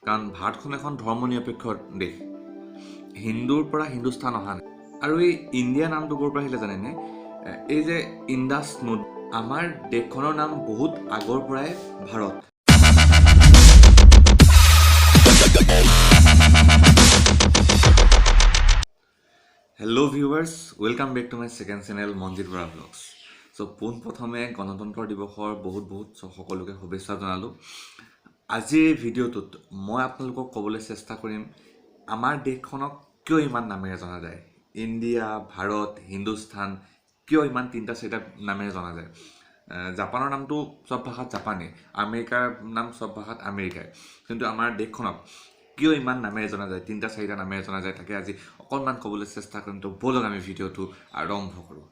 কাৰণ ভাৰতখন এখন ধৰ্মনিৰপেক্ষ দেশ। হিন্দুৰ পৰা হিন্দুস্তান অহা নাই। আৰু এই ইণ্ডিয়া নামটো ক'ৰ পৰা আহিলে জানেনে? এই যে ইণ্ডাছ নদী, আমাৰ দেশখনৰ নাম বহুত আগৰ পৰাই ভাৰত। Hello' viewers, welcome back to my second channel Manjit Bora vlogs. So' পোনপ্ৰথমে গণতন্ত্ৰ দিৱসৰ বহুত সকলোকে শুভেচ্ছা জনালোঁ। আজিৰ এই ভিডিঅ'টোত মই আপোনালোকক ক'বলৈ চেষ্টা কৰিম আমাৰ দেশখনক কিয় ইমান নামেৰে জনা যায়। ইণ্ডিয়া, ভাৰত, হিন্দুস্তান কিয় ইমান তিনিটা চাৰিটা নামেৰে জনা যায়। জাপানৰ নামটো চব ভাষাত জাপানী, আমেৰিকাৰ নাম চব ভাষাত আমেৰিকাই, কিন্তু আমাৰ দেশখনক কিয় ইমান নামেৰে জনা যায়, তিনিটা চাৰিটা নামেৰে জনা যায়, তাকে আজি অকণমান ক'বলৈ চেষ্টা কৰিম। তো ব'লক আমি ভিডিঅ'টো আৰম্ভ কৰোঁ।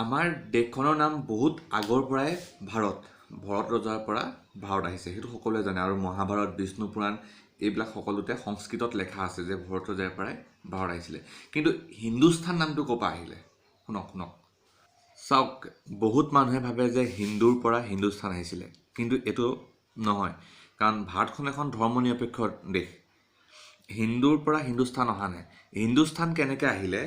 আমাৰ দেশখনৰ নাম বহুত আগৰ পৰাই ভাৰত, ভৰত ৰজাৰ পৰা ভাৰত আহিছে, সেইটো সকলোৱে জানে। আৰু মহাভাৰত, বিষ্ণু পুৰাণ এইবিলাক সকলোতে সংস্কৃতত লেখা আছে যে ভৰত ৰজাৰ পৰাই ভাৰত আহিছিলে। কিন্তু হিন্দুস্তান নামটো ক'ৰ পৰা আহিলে? শুনক চাওক, বহুত মানুহে ভাবে যে হিন্দুৰ পৰা হিন্দুস্তান আহিছিলে, কিন্তু এইটো নহয়। কাৰণ ভাৰতখন এখন ধৰ্মনিৰপেক্ষ দেশ। হিন্দুৰ পৰা হিন্দুস্তান অহা নাই। হিন্দুস্তান কেনেকৈ আহিলে?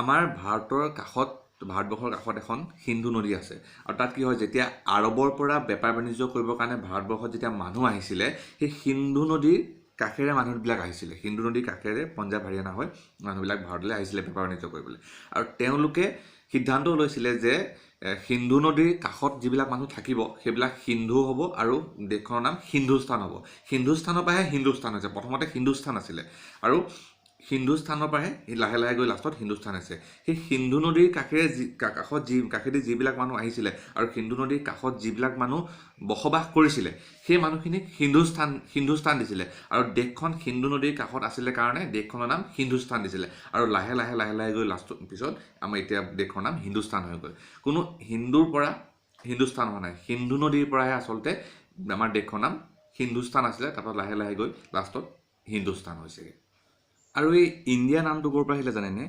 আমাৰ ভাৰতবৰ্ষৰ কাষত এখন সিন্ধু নদী আছে। আৰু তাত কি হয়, যেতিয়া আৰবৰ পৰা বেপাৰ বাণিজ্য কৰিবৰ কাৰণে ভাৰতবৰ্ষত যেতিয়া মানুহ আহিছিলে, সেই সিন্ধু নদীৰ কাষেৰে মানুহবিলাক আহিছিলে। সিন্ধু নদীৰ কাষেৰে পঞ্জাৱ হাৰিয়ানা হৈ মানুহবিলাক ভাৰতলৈ আহিছিলে বেপাৰ বাণিজ্য কৰিবলৈ। আৰু তেওঁলোকে সিদ্ধান্ত লৈছিলে যে সিন্ধু নদীৰ কাষত যিবিলাক মানুহ থাকিব সেইবিলাক সিন্ধু হ'ব আৰু দেশখনৰ নাম হিন্দুস্তান হ'ব। হিন্দুস্তানৰ পৰাহে হিন্দুস্তান হৈছে। প্ৰথমতে হিন্দুস্তান আছিলে আৰু হিন্দুস্তানৰ পৰাহে লাহে লাহে গৈ লাষ্টত হিন্দুস্তান আছে। সেই সিন্ধু নদীৰ কাষেদি যিবিলাক মানুহ আহিছিলে আৰু সিন্ধু নদীৰ কাষত যিবিলাক মানুহ বসবাস কৰিছিলে, সেই মানুহখিনিক হিন্দুস্তান দিছিলে। আৰু দেশখন সিন্ধু নদীৰ কাষত আছিলে কাৰণে দেশখনৰ নাম হিন্দুস্তান দিছিলে। আৰু লাহে লাহে গৈ লাষ্টৰ পিছত আমাৰ এতিয়া দেশখনৰ নাম হিন্দুস্তান হৈ গ'ল। কোনো হিন্দুৰ পৰা হিন্দুস্তান হোৱা নাই, সিন্ধু নদীৰ পৰাহে আচলতে আমাৰ দেশখনৰ নাম হিন্দুস্তান আছিলে, তাৰপৰা লাহে লাহে গৈ লাষ্টত হিন্দুস্তান হৈছেগৈ। আৰু এই ইণ্ডিয়া নামটো ক'ৰ পৰা আহিলে জানেনে?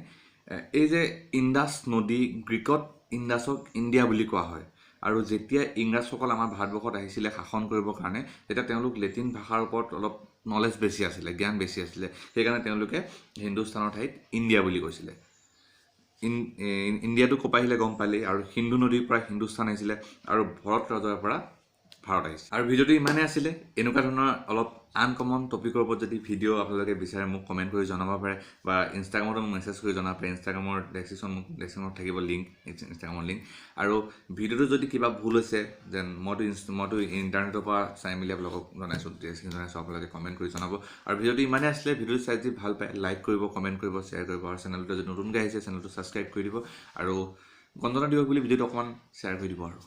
এই যে ইণ্ডাছ নদী, গ্ৰীকত ইণ্ডাছক ইণ্ডিয়া বুলি কোৱা হয়। আৰু যেতিয়া ইংৰাজসকল আমাৰ ভাৰতবৰ্ষত আহিছিলে শাসন কৰিবৰ কাৰণে, তেতিয়া তেওঁলোক লেটিন ভাষাৰ ওপৰত অলপ নলেজ বেছি আছিলে, জ্ঞান বেছি আছিলে। সেইকাৰণে তেওঁলোকে হিন্দুস্তানৰ ঠাইত ইণ্ডিয়া বুলি কৈছিলে। ইণ্ডিয়াটো ক'ৰ পৰা আহিলে গম পালেই। আৰু সিন্ধু নদীৰ পৰা হিন্দুস্তান আহিছিলে আৰু ভৰত ৰজাৰ পৰা ভাৰত আহিছে। আৰু ভিডিঅ'টো ইমানেই আছিলে। এনেকুৱা ধৰণৰ অলপ আনকমন টপিকৰ ওপৰত যদি ভিডিঅ' আপোনালোকে বিচাৰে মোক কমেণ্ট কৰি জনাব পাৰে, বা ইনষ্টাগ্ৰামতো মোক মেছেজ কৰি জনাব পাৰে। ইনষ্টাগ্ৰামৰ ডেছক্ৰিপশ্যনত থাকিব লিংক, ইনষ্টাগ্ৰামৰ লিংক। আৰু ভিডিঅ'টো যদি কিবা ভুল হৈছে, যেন মইতো ইণ্টাৰনেটৰ পৰা চাই মেলি আপোনালোকক জনাইছোঁ, আপোনালোকে কমেণ্ট কৰি জনাব। আৰু ভিডিঅ'টো ইমানেই আছিলে। ভিডিঅ'টো চাই যদি ভাল পায় লাইক কৰিব, কমেণ্ট কৰিব, শ্বেয়াৰ কৰিব। আৰু চেনেলটো যদি নতুনকৈ আহিছে চেনেলটো ছাবস্ক্ৰাইব কৰি দিব। আৰু গণতন্ত্ৰ দিৱস বুলি ভিডিঅ'টো অকণমান শ্বেয়াৰ কৰি দিব আৰু